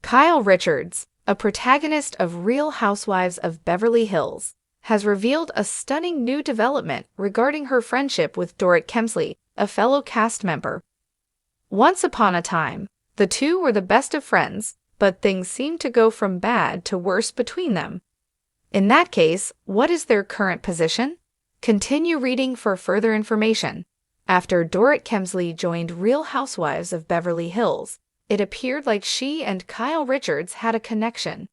Kyle Richards, a protagonist of Real Housewives of Beverly Hills, has revealed a stunning new development regarding her friendship with Dorits Kemsley, a fellow cast member. Once upon a time, the two were the best of friends, but things seemed to go from bad to worse between them. In that case, what is their current position? Continue reading for further information. After Dorits Kemsley joined Real Housewives of Beverly Hills, it appeared like she and Kyle Richards had a connection.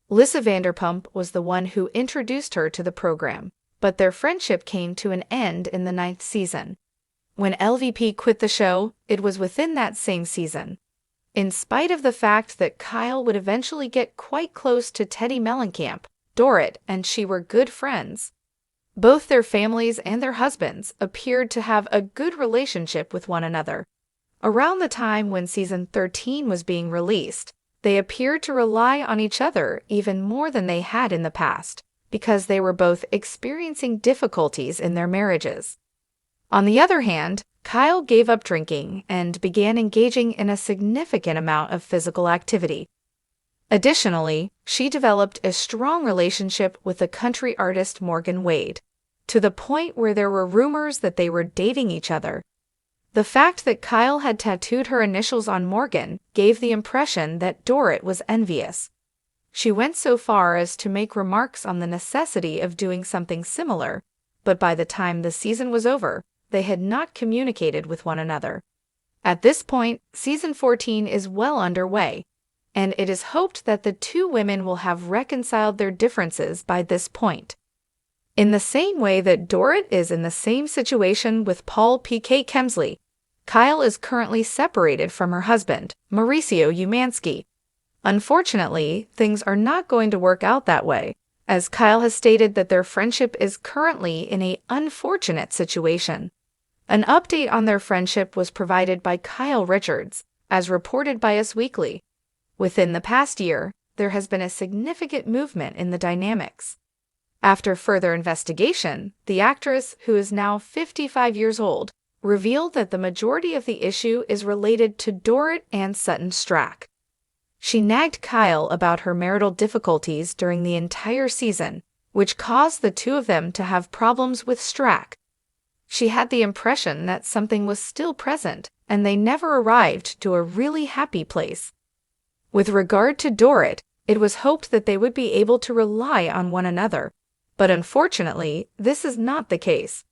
Lisa Vanderpump was the one who introduced her to the program, but their friendship came to an end in the 9th season. When LVP quit the show, it was within that same season. In spite of the fact that Kyle would eventually get quite close to Teddi Mellencamp, Dorits and she were good friends. Both their families and their husbands appeared to have a good relationship with one another. Around the time when season 13 was being released, they appeared to rely on each other even more than they had in the past, because they were both experiencing difficulties in their marriages. On the other hand, Kyle gave up drinking and began engaging in a significant amount of physical activity. Additionally, she developed a strong relationship with the country artist Morgan Wade, to the point where there were rumors that they were dating each other. The fact that Kyle had tattooed her initials on Morgan gave the impression that Dorits was envious. She went so far as to make remarks on the necessity of doing something similar, but by the time the season was over, they had not communicated with one another. At this point, season 14 is well underway, and it is hoped that the two women will have reconciled their differences by this point. In the same way that Dorits is in the same situation with Paul P.K. Kemsley, Kyle is currently separated from her husband, Mauricio Umansky. Unfortunately, things are not going to work out that way, as Kyle has stated that their friendship is currently in an unfortunate situation. An update on their friendship was provided by Kyle Richards, as reported by Us Weekly. Within the past year, there has been a significant movement in the dynamics. After further investigation, the actress, who is now 55 years old, revealed that the majority of the issue is related to Dorits and Sutton Stracke. She nagged Kyle about her marital difficulties during the entire season, which caused the two of them to have problems with Stracke. She had the impression that something was still present, and they never arrived to a really happy place. With regard to Dorits, it was hoped that they would be able to rely on one another, but unfortunately, this is not the case.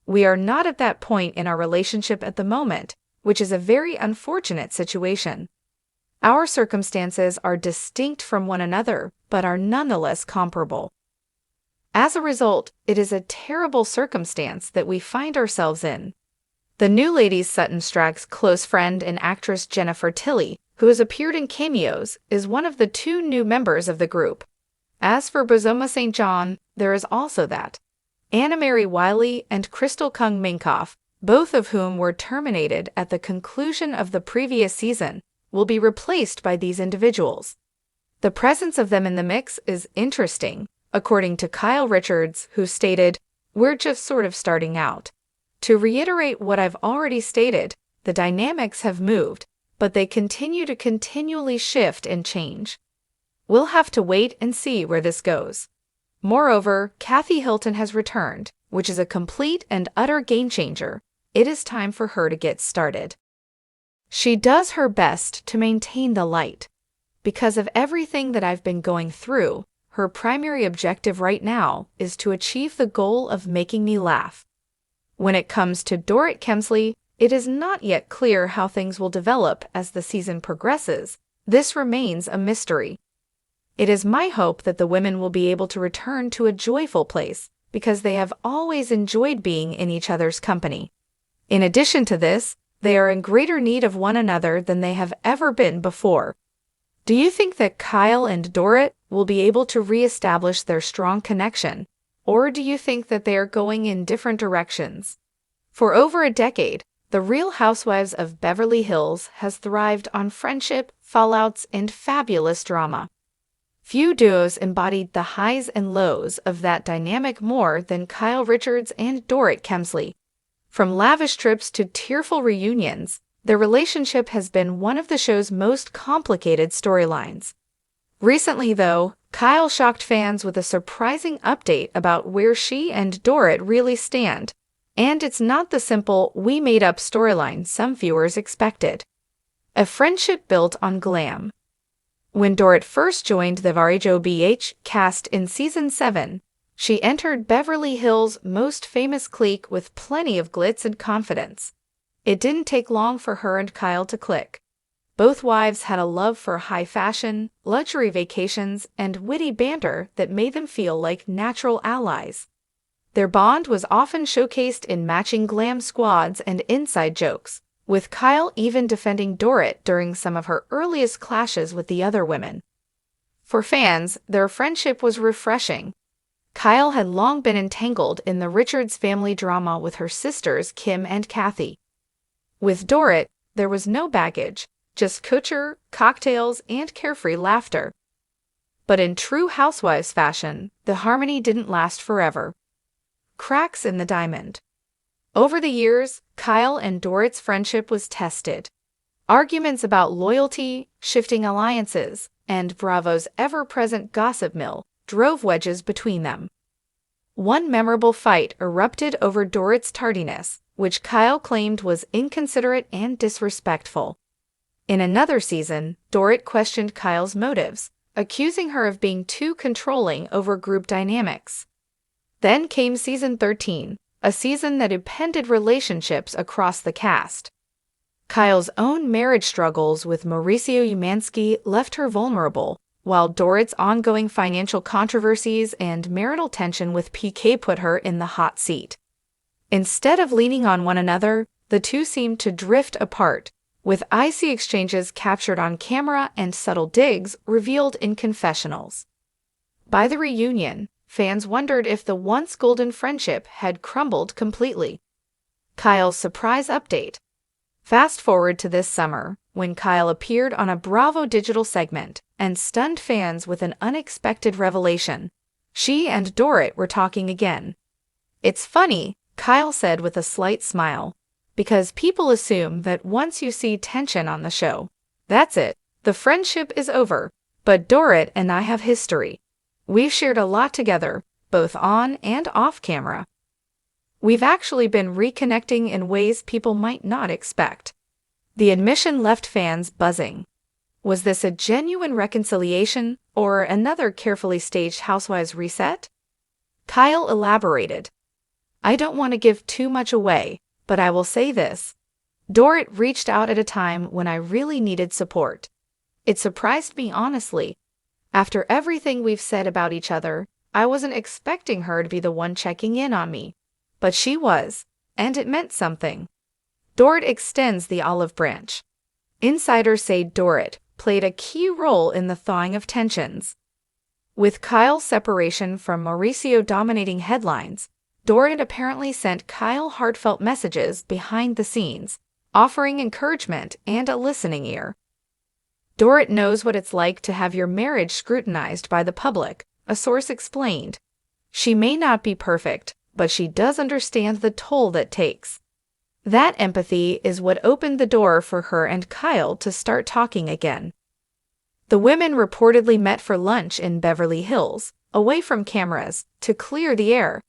We are not at that point in our relationship at the moment, which is a very unfortunate situation. Our circumstances are distinct from one another, but are nonetheless comparable. As a result, it is a terrible circumstance that we find ourselves in. The new lady's Sutton Stracke's close friend and actress Jennifer Tilly, who has appeared in cameos, is one of the two new members of the group. As for Bozoma St. John, there is also that. Anna Mary Wiley and Crystal Kung Minkoff, both of whom were terminated at the conclusion of the previous season, will be replaced by these individuals. The presence of them in the mix is interesting, according to Kyle Richards, who stated, "We're just sort of starting out." To reiterate what I've already stated, the dynamics have moved, but they continue to continually shift and change. We'll have to wait and see where this goes. Moreover, Kathy Hilton has returned, which is a complete and utter game changer. It is time for her to get started. She does her best to maintain the light. Because of everything that I've been going through, her primary objective right now is to achieve the goal of making me laugh. When it comes to Dorits Kemsley, it is not yet clear how things will develop as the season progresses. This remains a mystery. It is my hope that the women will be able to return to a joyful place, because they have always enjoyed being in each other's company. In addition to this, they are in greater need of one another than they have ever been before. Do you think that Kyle and Dorits will be able to re-establish their strong connection, or do you think that they are going in different directions? For over a decade, the Real Housewives of Beverly Hills has thrived on friendship, fallouts, and fabulous drama. Few duos embodied the highs and lows of that dynamic more than Kyle Richards and Dorits Kemsley. From lavish trips to tearful reunions, Their relationship has been one of the show's most complicated storylines. Recently, though, Kyle shocked fans with a surprising update about where she and Dorit really stand, and it's not the simple "we made up" storyline some viewers expected. A friendship built on glam. When Dorit first joined the Rhobh cast in Season 7, she entered Beverly Hills' most famous clique with plenty of glitz and confidence. It didn't take long for her and Kyle to click. Both wives had a love for high fashion, luxury vacations, and witty banter that made them feel like natural allies. Their bond was often showcased in matching glam squads and inside jokes, with Kyle even defending Dorit during some of her earliest clashes with the other women. For fans, their friendship was refreshing. Kyle had long been entangled in the Richards family drama with her sisters Kim and Kathy. With Dorit, there was no baggage, just couture, cocktails, and carefree laughter. But in true Housewives fashion, the harmony didn't last forever. Cracks in the diamond. Over the years, Kyle and Dorit's friendship was tested. Arguments about loyalty, shifting alliances, and Bravo's ever-present gossip mill drove wedges between them. One memorable fight erupted over Dorit's tardiness, which Kyle claimed was inconsiderate and disrespectful. In another season, Dorit questioned Kyle's motives, accusing her of being too controlling over group dynamics. Then came Season 13, a season that upended relationships across the cast. Kyle's own marriage struggles with Mauricio Umansky left her vulnerable, while Dorit's ongoing financial controversies and marital tension with PK put her in the hot seat. Instead of leaning on one another, the two seemed to drift apart, with icy exchanges captured on camera and subtle digs revealed in confessionals. By the reunion, fans wondered if the once golden friendship had crumbled completely. Kyle's surprise update. Fast forward to this summer, when Kyle appeared on a Bravo digital segment and stunned fans with an unexpected revelation. She and Dorit were talking again. "It's funny," Kyle said with a slight smile, "because people assume that once you see tension on the show, that's it, the friendship is over. But Dorit and I have history. We've shared a lot together, both on and off camera. We've actually been reconnecting in ways people might not expect." The admission left fans buzzing. Was this a genuine reconciliation or another carefully staged Housewives reset? Kyle elaborated. "I don't want to give too much away, but I will say this. Dorit reached out at a time when I really needed support. It surprised me, honestly. After everything we've said about each other, I wasn't expecting her to be the one checking in on me. But she was, and it meant something." Dorit extends the olive branch. Insiders say Dorit played a key role in the thawing of tensions. With Kyle's separation from Mauricio dominating headlines, Dorit apparently sent Kyle heartfelt messages behind the scenes, offering encouragement and a listening ear. "Dorit knows what it's like to have your marriage scrutinized by the public," a source explained. "She may not be perfect, but she does understand the toll that takes." That empathy is what opened the door for her and Kyle to start talking again. The women reportedly met for lunch in Beverly Hills, away from cameras, to clear the air.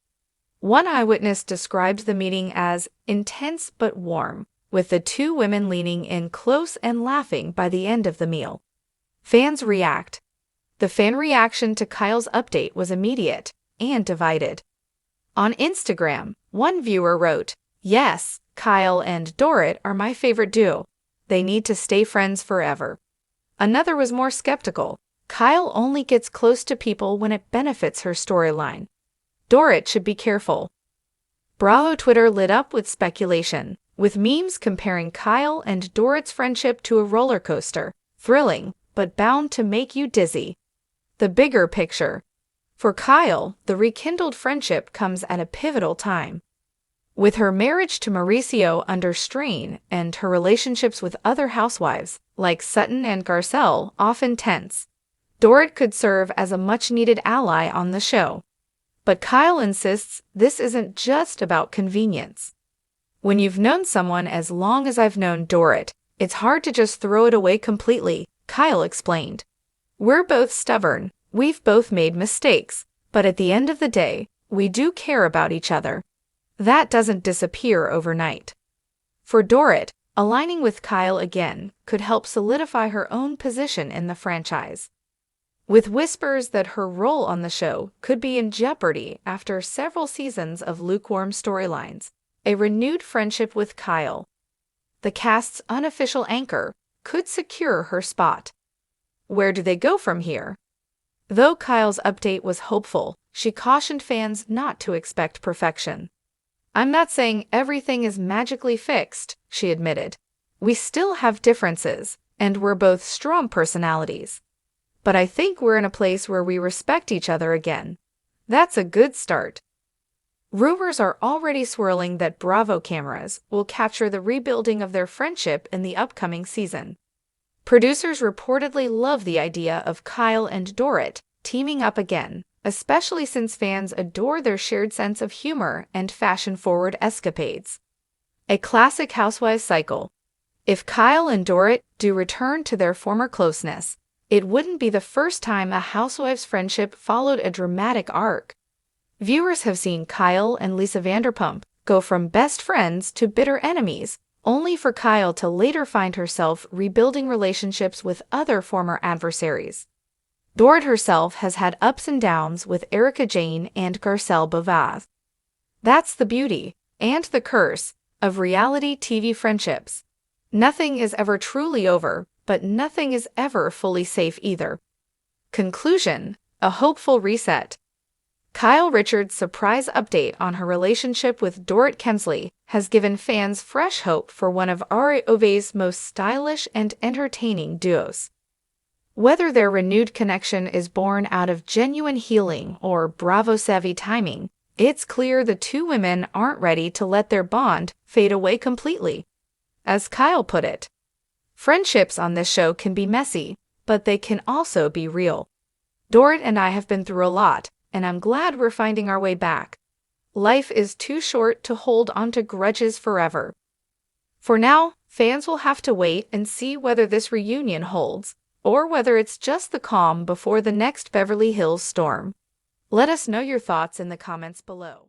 One eyewitness described the meeting as intense but warm, with the two women leaning in close and laughing by the end of the meal. Fans react. The fan reaction to Kyle's update was immediate and divided. On Instagram, one viewer wrote, "Yes, Kyle and Dorit are my favorite duo. They need to stay friends forever." Another was more skeptical. "Kyle only gets close to people when it benefits her storyline. Dorit should be careful." Bravo Twitter lit up with speculation, with memes comparing Kyle and Dorit's friendship to a roller coaster, thrilling, but bound to make you dizzy. The bigger picture. For Kyle, the rekindled friendship comes at a pivotal time. With her marriage to Mauricio under strain and her relationships with other housewives, like Sutton and Garcelle, often tense, Dorit could serve as a much-needed ally on the show. But Kyle insists this isn't just about convenience. When you've known someone as long as I've known Dorit, it's hard to just throw it away completely, Kyle explained. We're both stubborn, we've both made mistakes, but at the end of the day, we do care about each other. That doesn't disappear overnight. For Dorit, aligning with Kyle again could help solidify her own position in the franchise. With whispers that her role on the show could be in jeopardy after several seasons of lukewarm storylines, a renewed friendship with Kyle, the cast's unofficial anchor, could secure her spot. Where do they go from here? Though Kyle's update was hopeful, she cautioned fans not to expect perfection. I'm not saying everything is magically fixed, she admitted. We still have differences, and we're both strong personalities. But I think we're in a place where we respect each other again. That's a good start. Rumors are already swirling that Bravo cameras will capture the rebuilding of their friendship in the upcoming season. Producers reportedly love the idea of Kyle and Dorit teaming up again, especially since fans adore their shared sense of humor and fashion-forward escapades. A classic Housewives cycle. If Kyle and Dorit do return to their former closeness, it wouldn't be the first time a Housewives friendship followed a dramatic arc. Viewers have seen Kyle and Lisa Vanderpump go from best friends to bitter enemies, only for Kyle to later find herself rebuilding relationships with other former adversaries. Dorit herself has had ups and downs with Erika Jayne and Garcelle Beauvais. That's the beauty, and the curse, of reality TV friendships. Nothing is ever truly over, but nothing is ever fully safe either. Conclusion: a hopeful reset. Kyle Richards' surprise update on her relationship with Dorit Kemsley has given fans fresh hope for one of RHO's most stylish and entertaining duos. Whether their renewed connection is born out of genuine healing or Bravo-savvy timing, it's clear the two women aren't ready to let their bond fade away completely. As Kyle put it, friendships on this show can be messy, but they can also be real. Dorit and I have been through a lot, and I'm glad we're finding our way back. Life is too short to hold onto grudges forever. For now, fans will have to wait and see whether this reunion holds, or whether it's just the calm before the next Beverly Hills storm. Let us know your thoughts in the comments below.